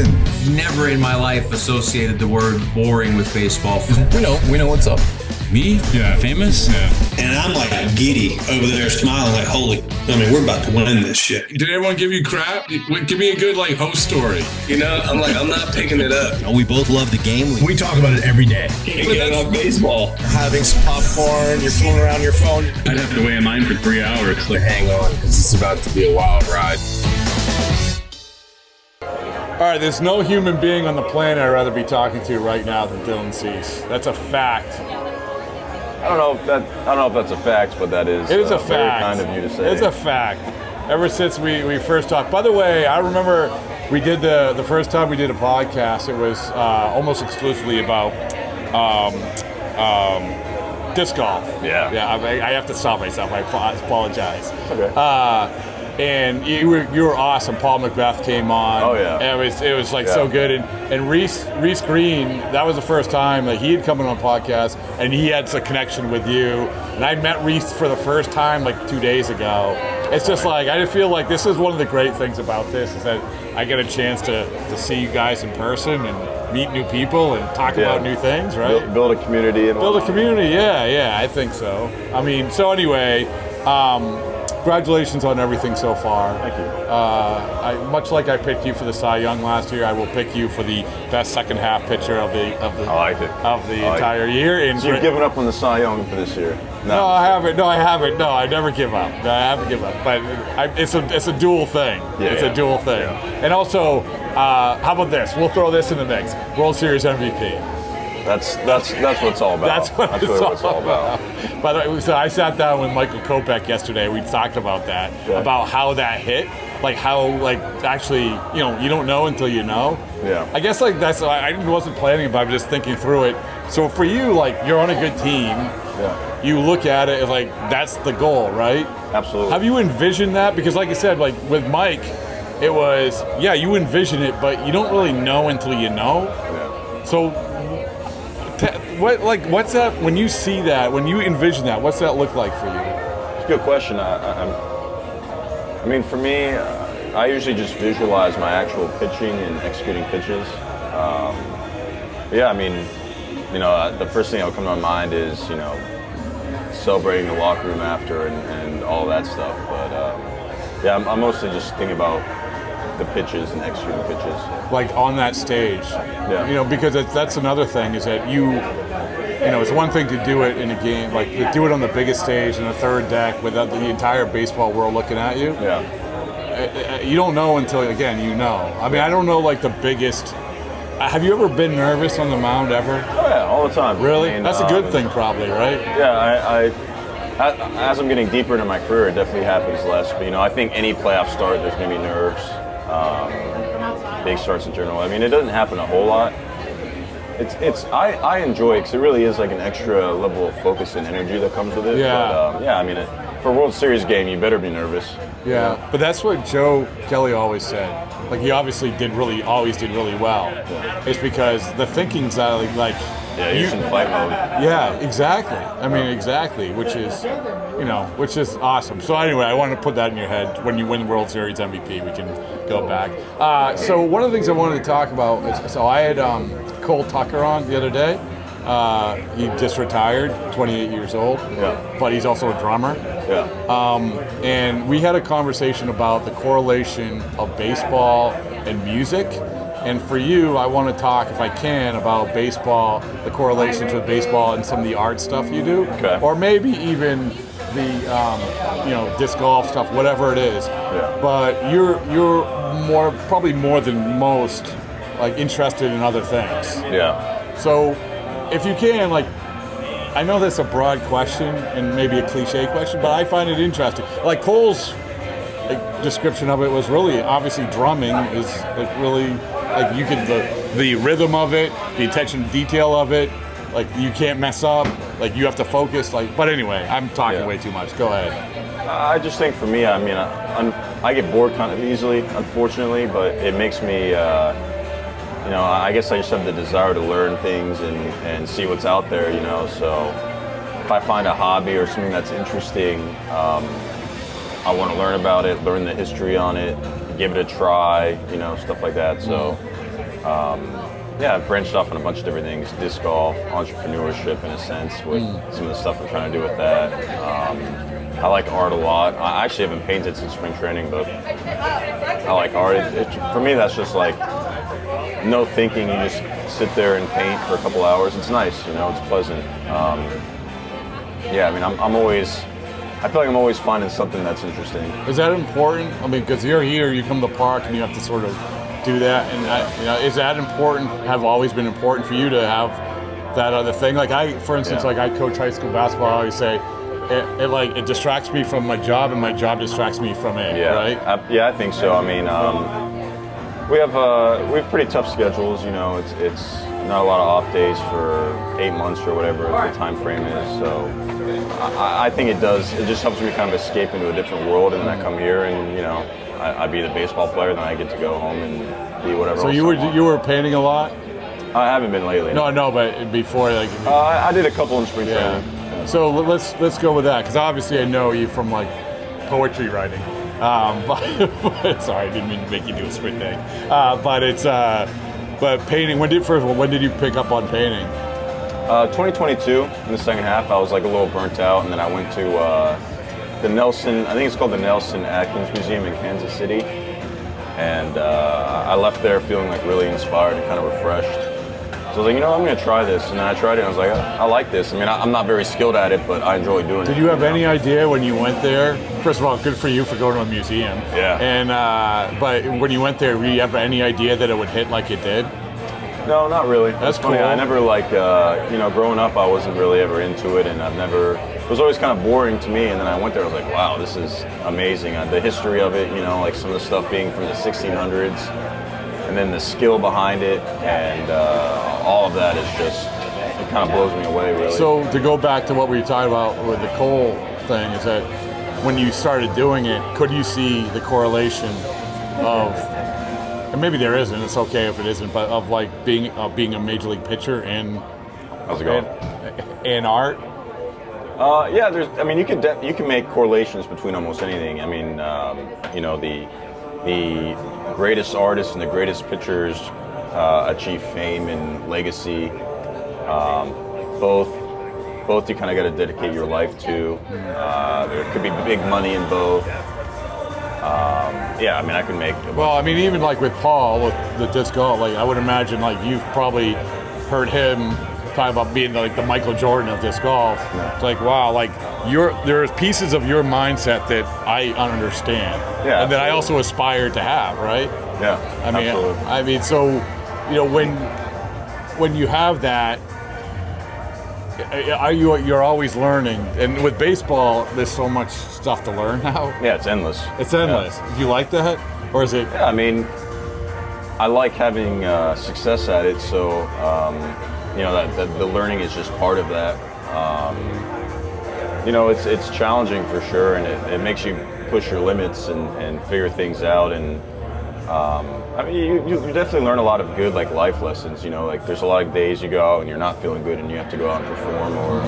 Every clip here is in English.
listen, never in my life associated the word boring with baseball. We know what's up. Me? Yeah. Famous? Yeah. And I'm like giddy over there smiling like, we're about to win this shit. Did everyone give you crap? Give me a good host story. I'm not picking it up. We both love the game. We talk about it every day. Get on baseball. Having some popcorn, you're fooling around your phone. I'd have to wait in line for 3 hours. Hang on, because it's about to be a wild ride. All right, there's no human being on the planet I'd rather be talking to right now than Dylan Cease. That's a fact. I don't know if that's a fact, but that is. It is a very fact. kind of you to say. It's a fact. Ever since we first talked. By the way, I remember we did the first time we did a podcast. It was almost exclusively about disc golf. Yeah. Yeah. I have to stop myself. I apologize. Okay. And you were awesome. Paul Macbeth came on. Oh yeah. And it was so good. And Reese Green, that was the first time that he had come on a podcast, and he had a connection with you. And I met Reese for the first time 2 days ago. It's just I just feel like this is one of the great things about this is that I get a chance to see you guys in person and meet new people and talk about new things, right? Build a community. Yeah, I think so. I mean, so anyway, congratulations on everything so far. Thank you. Much like I picked you for the Cy Young last year, I will pick you for the best second half pitcher of the entire year. So you've given up on the Cy Young for this year? No, I haven't. No, I never give up. No, I haven't given up. But it's a dual thing. It's a dual thing. Yeah. And also, how about this? We'll throw this in the mix. World Series MVP. That's what it's all about. That's what it's all about. By the way, so I sat down with Michael Kopech yesterday. We talked about that, about how that hit, actually, you don't know until you know. Yeah. I guess that's I wasn't planning about it, just thinking through it. So for you, you're on a good team. Yeah. You look at it that's the goal, right? Absolutely. Have you envisioned that? Because like I said, with Mike, it was you envision it, but you don't really know until you know. Yeah. So. What's that, when you see that, when you envision that, what's that look like for you? It's a good question. I mean, for me, I usually just visualize my actual pitching and executing pitches. The first thing that will come to my mind is, celebrating the locker room after and all that stuff. But I'm mostly just thinking about the pitches and executing pitches. On that stage. Yeah. Because that's another thing is that it's one thing to do it in a game, to do it on the biggest stage in the third deck without the entire baseball world looking at you. Yeah. You don't know until, again, you know. I mean, I don't know, the biggest. Have you ever been nervous on the mound ever? Oh, yeah, all the time. Really? That's a good thing, probably, right? Yeah, as I'm getting deeper into my career, it definitely happens less. But, I think any playoff start, there's going to be nerves. Big starts in general. I mean, it doesn't happen a whole lot. I enjoy it because it really is an extra level of focus and energy that comes with it. Yeah. But, for a World Series game, you better be nervous. Yeah, but that's what Joe Kelly always said. He obviously always did really well. Yeah. It's because the thinking's you're in fight mode. Yeah, exactly. I mean, exactly, which is awesome. So anyway, I wanted to put that in your head. When you win the World Series MVP, we can go back. So one of the things I wanted to talk about is, I had Cole Tucker on the other day. He just retired, 28 years old, but he's also a drummer. Yeah. And we had a conversation about the correlation of baseball and music. And for you, I want to talk, if I can, about baseball, the correlations with baseball and some of the art stuff you do. Okay. Or maybe even the, disc golf stuff, whatever it is. Yeah. But you're probably more than most, interested in other things. Yeah. So if you can, I know that's a broad question and maybe a cliche question, but I find it interesting. Cole's description of it was really, obviously drumming is really, you can, the rhythm of it, the attention to detail of it, you can't mess up, you have to focus, but anyway, I'm talking way too much. Go ahead. I just think for me, I mean, I get bored kind of easily, unfortunately, but it makes me, I guess I just have the desire to learn things and see what's out there, so if I find a hobby or something that's interesting, I want to learn about it, learn the history on it, give it a try, stuff like that. So Yeah, I've branched off on a bunch of different things: disc golf, entrepreneurship, in a sense, with some of the stuff I'm trying to do with that. I like art a lot. I actually haven't painted since spring training, but I like art. For me, that's just like no thinking. You just sit there and paint for a couple hours. It's nice, it's pleasant. Yeah, I mean, I feel like I'm always finding something that's interesting. Is that important? I mean, because you're here, you come to the park, and you have to sort of do that. And is that important? Have always been important for you to have that other thing? Like for instance, like I coach high school basketball. I always say, it distracts me from my job, and my job distracts me from it. Yeah, right? I think so. I mean, we have pretty tough schedules. It's not a lot of off days for 8 months or whatever the time frame is. So I think it does. It just helps me kind of escape into a different world, and then I come here, and I be the baseball player, then I get to go home and be whatever. So else you were painting a lot? I haven't been lately. No, but before, like. I did a couple in spring training. So let's go with that, because obviously I know you from like poetry writing. But sorry, I didn't mean to make you do a spring thing. But painting. When did you pick up on painting? 2022 in the second half. I was like a little burnt out, and then I went to the Nelson. I think it's called the Nelson Atkins Museum in Kansas City, and I left there feeling like really inspired and kind of refreshed. So I was like, I'm going to try this. And then I tried it, and I was like, I like this. I mean, I'm not very skilled at it, but I enjoy doing it. Did you have any idea when you went there? First of all, good for you for going to a museum. Yeah. And but when you went there, did you have any idea that it would hit like it did? No, not really. That's funny. cool. I never growing up, I wasn't really ever into it, and it was always kind of boring to me. And then I went there, I was like, wow, this is amazing. The history of it, like some of the stuff being from the 1600s. And then the skill behind it, and all of that is it kind of blows me away, really. So to go back to what we were talking about with the Cole thing, is that when you started doing it, could you see the correlation of, and maybe there isn't, it's okay if it isn't, but of like being a major league pitcher and how's it going? And art? Yeah, you can make correlations between almost anything. I mean, the greatest artists and the greatest pitchers achieve fame and legacy. Both you kind of got to dedicate your life to. There could be big money in both. I could make. Even like with Paul, with the disc golf, like I would imagine, like you've probably heard him talk about being like the Michael Jordan of disc golf. Yeah. It's like, wow, like there's pieces of your mindset that I understand, yeah, and that I also aspire to have, right? Yeah, absolutely. So when you have that, you're always learning, and with baseball, there's so much stuff to learn now. Yeah, it's endless. It's endless. Yeah. Do you like that, or is it? Yeah, I like having success at it, so that the learning is just part of that. It's challenging for sure, and it makes you push your limits and figure things out. And you definitely learn a lot of good like life lessons. Like there's a lot of days you go out and you're not feeling good, and you have to go out and perform, or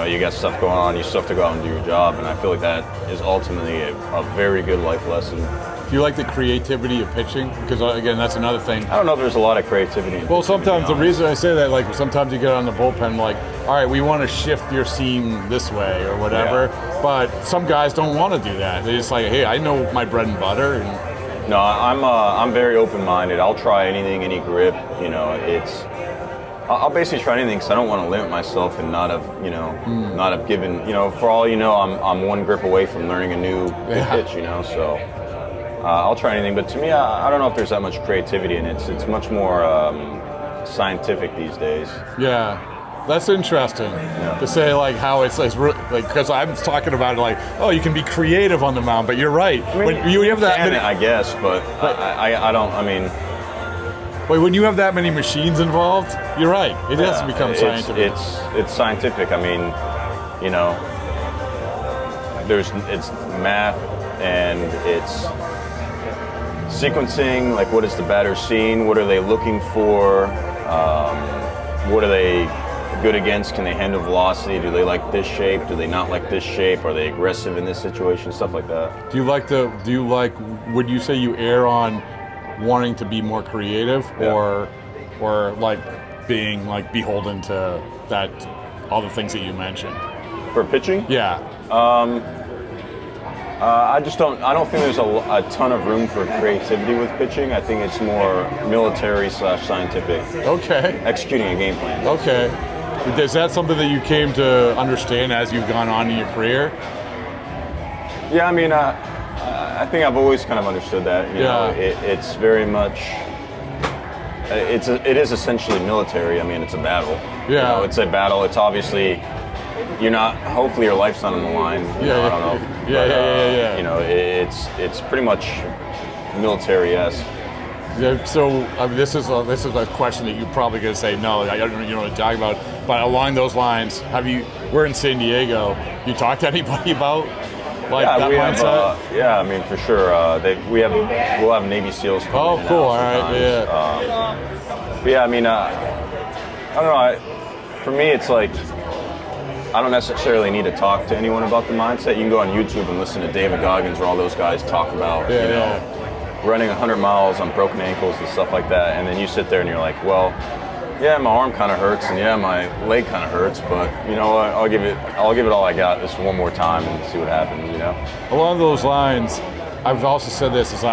you got stuff going on, you still have to go out and do your job. And I feel like that is ultimately a very good life lesson. Do you like the creativity of pitching? Because again, that's another thing. I don't know if there's a lot of creativity in Well, pitching, sometimes the reason I say that, like sometimes you get on the bullpen, like, all right, we want to shift your seam this way or whatever. Yeah. But some guys don't want to do that. They're just like, hey, I know my bread and butter. And no, I'm very open-minded. I'll try anything, any grip. I'll basically try anything because I don't want to limit myself and not have given. For all I'm one grip away from learning a new pitch. So. I'll try anything, but to me, I don't know if there's that much creativity in it. It's much more scientific these days. Yeah, that's interesting to say, like how it's like because I'm talking about it like, oh, you can be creative on the mound, but you're right. When you have that many, I guess, but I don't. When you have that many machines involved, you're right. It has to become scientific. It's scientific. It's math and it's sequencing, like what is the batter seeing, what are they looking for, what are they good against, can they handle velocity, do they like this shape, do they not like this shape, are they aggressive in this situation, stuff like that. Would you say you err on wanting to be more creative, or like being like beholden to that all the things that you mentioned? For pitching? Yeah. I don't think there's a ton of room for creativity with pitching. I think it's more military/scientific. Okay. Executing a game plan. Okay. Is that something that you came to understand as you've gone on in your career? Yeah, I mean, I think I've always kind of understood that. You know, it's very much. It is essentially military. I mean, it's a battle. Yeah. You know, it's a battle. It's obviously. You're not. Hopefully, your life's not on the line. You know, I don't know. Yeah. You know, it's pretty much military-esque. Yeah, so this is a question that you're probably going to say no. I don't know what to talk about. But along those lines, we're in San Diego. You talk to anybody about that mindset? I mean, for sure. We'll have Navy SEALs come in. Oh, cool. All sometimes. right. Yeah. But yeah, I mean, I don't know. For me, it's like. I don't necessarily need to talk to anyone about the mindset. You can go on YouTube and listen to David Goggins or all those guys talk about, running 100 miles on broken ankles and stuff like that. And then you sit there and you're like, well, yeah, my arm kind of hurts and yeah, my leg kind of hurts, but you know what? I'll give it all I got this one more time and see what happens. You know. Along those lines, I've also said this is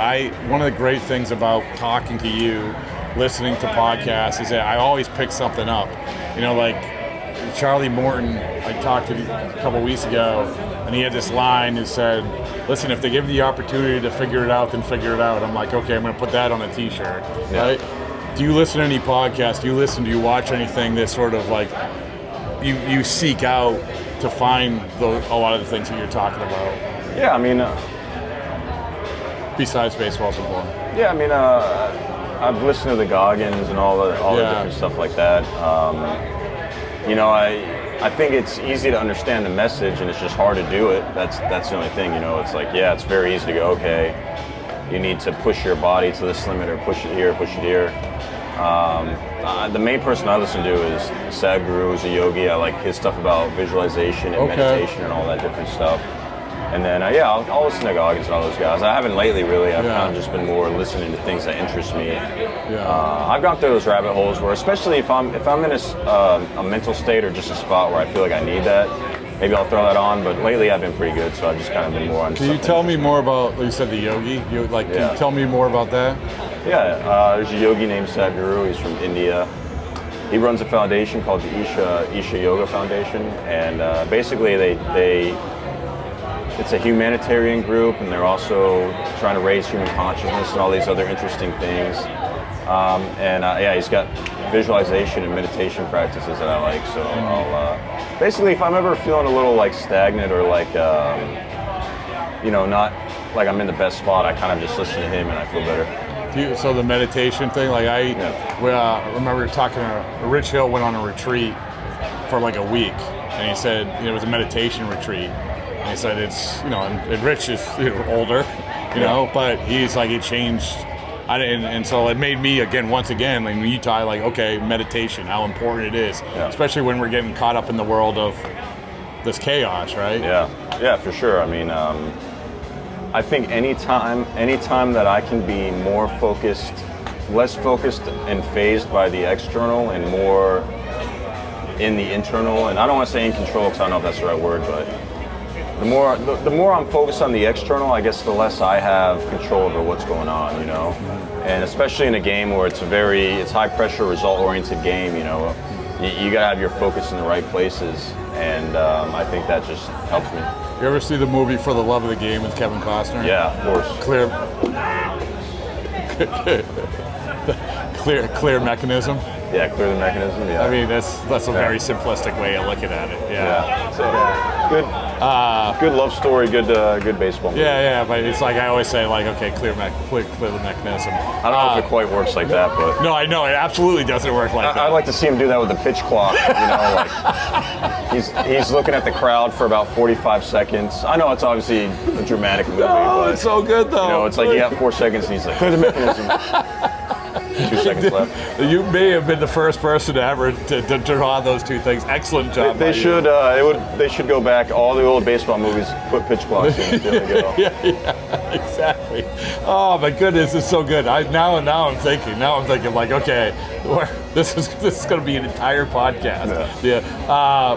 one of the great things about talking to you, listening to podcasts, is that I always pick something up. You know, like. Charlie Morton, I talked to him a couple weeks ago, and he had this line that said, listen, if they give you the opportunity to figure it out, then figure it out. I'm like, okay, I'm going to put that on a t-shirt, right? Do you listen to any podcasts? Do you watch anything that sort of like you seek out to find a lot of the things that you're talking about? Yeah, I mean... besides baseball football. Yeah, I mean, I've listened to the Goggins and all the different stuff like that. You know, I think it's easy to understand the message, and it's just hard to do it. That's the only thing. You know, it's like, yeah, it's very easy to go, okay, you need to push your body to this limit, or push it here, push it here. The main person I listen to is Sadhguru, who's a yogi. I like his stuff about visualization and meditation and all that different stuff. And then, I'll listen to Goggins and all those guys. I haven't lately, really. I've kind of just been more listening to things that interest me. I've gone through those rabbit holes where, especially if I'm in a mental state or just a spot where I feel like I need that, maybe I'll throw that on. But lately, I've been pretty good, so I've just kind of been more on. Can you tell me more about? You said the yogi. Can you tell me more about that? Yeah, there's a yogi named Sadhguru. He's from India. He runs a foundation called the Isha Yoga Foundation, and basically it's a humanitarian group, and they're also trying to raise human consciousness and all these other interesting things. He's got visualization and meditation practices that I like. So I'll basically, if I'm ever feeling a little like stagnant or like not like I'm in the best spot, I kind of just listen to him and I feel better. So the meditation thing, like I remember talking to Rich Hill went on a retreat for like a week, and he said it was a meditation retreat. And he said it's, and Rich is older, but he's like, it changed. And so it made me, once again, like when you talk, like, okay, meditation, how important it is, especially when we're getting caught up in the world of this chaos, right? Yeah, for sure. I mean, I think anytime that I can be more focused, less focused and phased by the external and more in the internal, and I don't want to say in control because I don't know if that's the right word, but the more I'm focused on the external, I guess the less I have control over what's going on, And especially in a game where it's high pressure, result oriented game, you gotta have your focus in the right places, and I think that just helps me. You ever see the movie For the Love of the Game with Kevin Costner? Yeah, of course. Clear mechanism. Yeah, clear the mechanism. Yeah. I mean, that's a very simplistic way of looking at it. Yeah. So, good love story. Good baseball movie. Yeah. But it's like I always say, like, okay, clear the mechanism. I don't know if it quite works like that, but no, I know it absolutely doesn't work like that. I'd like to see him do that with the pitch clock. Like he's looking at the crowd for about 45 seconds. I know it's obviously a dramatic movie, but it's so good though. It's like you have 4 seconds, and he's like, clear the mechanism. 2 seconds left. You may have been the first person to ever to draw those two things. Excellent job. They should go back. All the old baseball movies, put pitch clocks in. There they go. Yeah, exactly. exactly. Oh my goodness, it's so good. Now I'm thinking like, okay, this is going to be an entire podcast. Yeah.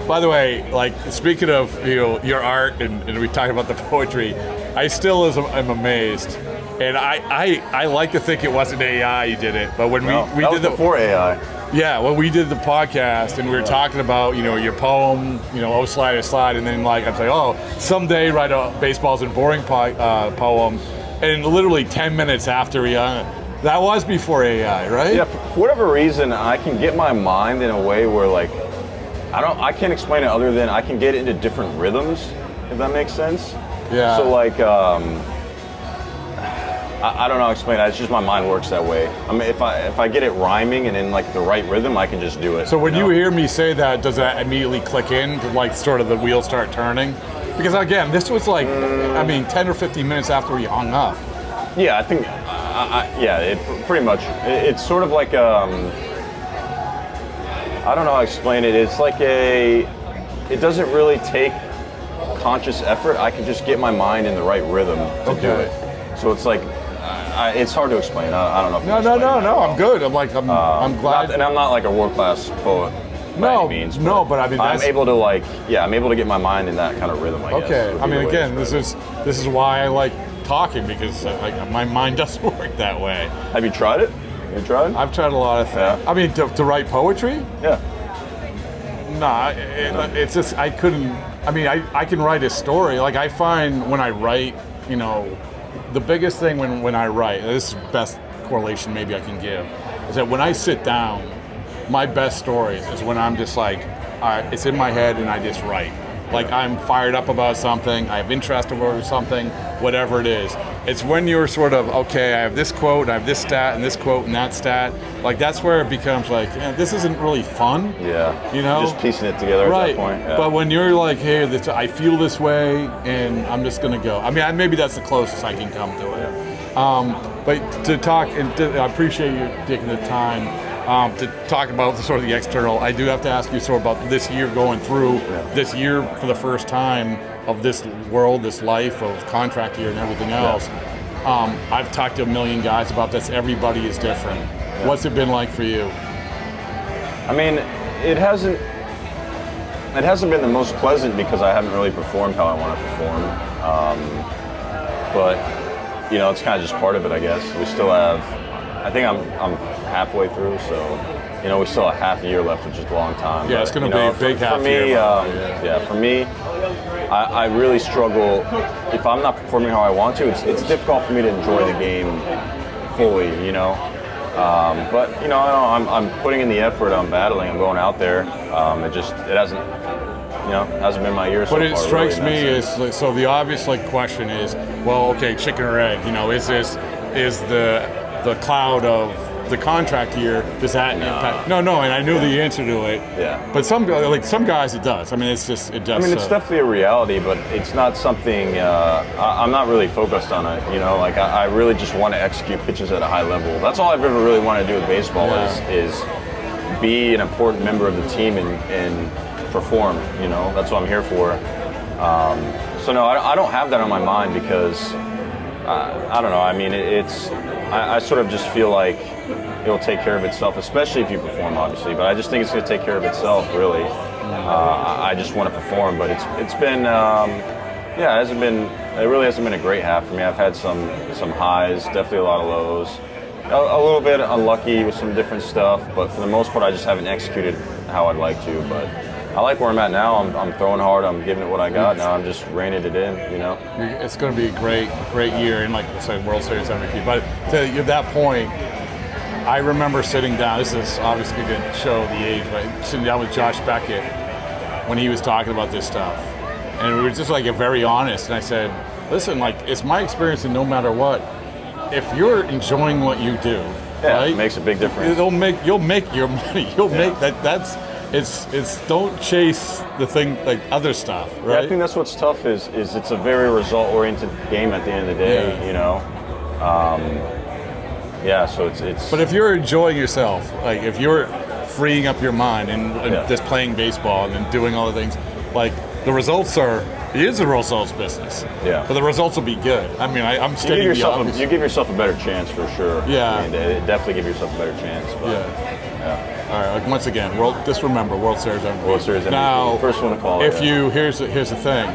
By the way, like speaking of your art and we talked about the poetry, I still am amazed. And I like to think it wasn't AI you did it, but when we did before AI. Yeah, when we did the podcast and we were talking about, your poem, oh slide, and then like I'm like, oh, someday write a baseball's and boring poem, and literally 10 minutes after that was before AI, right? Yeah, for whatever reason, I can get my mind in a way where like, I can't explain it other than I can get into different rhythms, if that makes sense. Yeah. So like, I don't know how to explain it. It's just my mind works that way. I mean, if I get it rhyming and in like the right rhythm, I can just do it. So when you hear me say that, does that immediately click in to like sort of the wheels start turning? Because again, this was like, 10 or 15 minutes after we hung up. Yeah, I think, it pretty much. It's sort of like, I don't know how to explain it. It's like it doesn't really take conscious effort. I can just get my mind in the right rhythm to do it. So it's like, it's hard to explain. I don't know. If No. I'm good. I'm glad. And I'm not like a world-class poet by any means. But I mean, I'm able to I'm able to get my mind in that kind of rhythm. I guess. Okay. I mean, again, this is why I like talking, because my mind doesn't work that way. Have you tried it? I've tried a lot of things. Yeah. I mean, to write poetry? Yeah. Nah, it's just I couldn't. I mean, I can write a story. Like I find when I write, the biggest thing when I write, this is the best correlation maybe I can give, is that when I sit down, my best stories is when I'm just like, all right, it's in my head and I just write. Like I'm fired up about something, I have interest over something, whatever it is. It's when you're sort of, okay, I have this quote, I have this stat, and this quote, and that stat. Like that's where it becomes like, this isn't really fun. Yeah. Just piecing it together at that point. Yeah. But when you're like, hey, I feel this way, and I'm just gonna go. I mean, maybe that's the closest I can come to it. But to talk, I appreciate you taking the time to talk about the external. I do have to ask you sort of about this year going through, this year for the first time of this world, this life of contract year and everything else. I've talked to a million guys about this. Everybody is different. Yeah. What's it been like for you? I mean, it hasn't been the most pleasant because I haven't really performed how I want to perform. But it's kind of just part of it, I guess. We still have, I think I'm halfway through, so we still have half a year left, which is a long time. Yeah, but, it's going to be a big half year. For me, I really struggle if I'm not performing how I want to. It's difficult for me to enjoy the game fully, But I'm putting in the effort. I'm battling. I'm going out there. It hasn't been my year so far. What it strikes really, me is so the obvious question is, well, okay, chicken or egg. Is the cloud of the contract year, does that impact? No, and I knew the answer to it. Yeah. But some guys it does. I mean, it does. I mean, it's definitely a reality, but it's not something, I'm not really focused on it, I really just want to execute pitches at a high level. That's all I've ever really wanted to do with baseball is be an important member of the team and perform, that's what I'm here for. So no, I don't have that on my mind because, I don't know, I mean, I sort of just feel like it'll take care of itself, especially if you perform, obviously. But I just think it's going to take care of itself, really. I just want to perform, but it's been, it really hasn't been a great half for me. I've had some highs, definitely a lot of lows. A little bit unlucky with some different stuff, but for the most part, I just haven't executed how I'd like to. But I like where I'm at now. I'm throwing hard. I'm giving it what I got. Now I'm just reining it in, It's going to be a great year in, like I said, World Series MVP. But at that point, I remember sitting down. This is obviously going to show the age, but sitting down with Josh Beckett when he was talking about this stuff. And we were just very honest. And I said, listen, it's my experience, and no matter what, if you're enjoying what you do, right, it makes a big difference. You'll make your money. Make that. It's don't chase the thing like other stuff, right? Yeah, I think that's what's tough is it's a very result-oriented game at the end of the day, so it's. But if you're enjoying yourself, if you're freeing up your mind and just playing baseball and then doing all the things, the results are. It is a results business. Yeah. But the results will be good. I mean, I'm You stating give, the yourself obvious. you give yourself a better chance for sure. Yeah. I mean, definitely give yourself a better chance. But, Yeah. All right. Like once again, just remember World Series MVP. World Series MVP. Now, First one to call it. Here's the thing.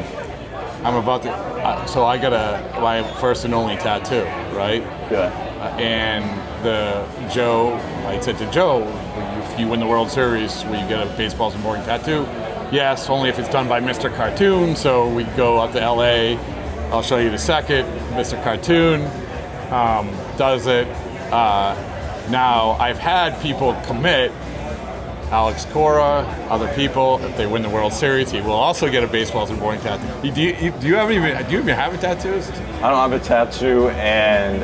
I'm about to. So I got my first and only tattoo, right? Yeah. And I said to Joe, if you win the World Series, will you get a Baseballs and Boring tattoo? Yes, only if it's done by Mr. Cartoon. So we go out to LA. I'll show you the second. Mr. Cartoon does it. Now, I've had people commit, Alex Cora, other people, if they win the World Series, he will also get a Baseballs and Boring tattoo. Do you even have a tattoo? I don't have a tattoo, and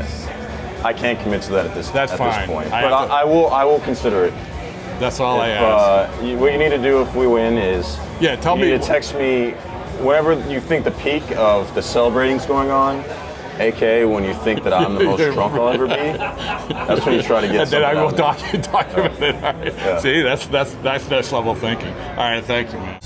I can't commit to that at this That's fine. point. I But have to- I will consider it. That's all I ask. What you need to do if we win is Tell you me. need to text me whenever you think the peak of the celebrating's going on, aka when you think that I'm the most drunk I'll ever be. That's when you try to get. And then I will something out of me. document it. All right. Yeah. See, that's next level thinking. All right, thank you, man.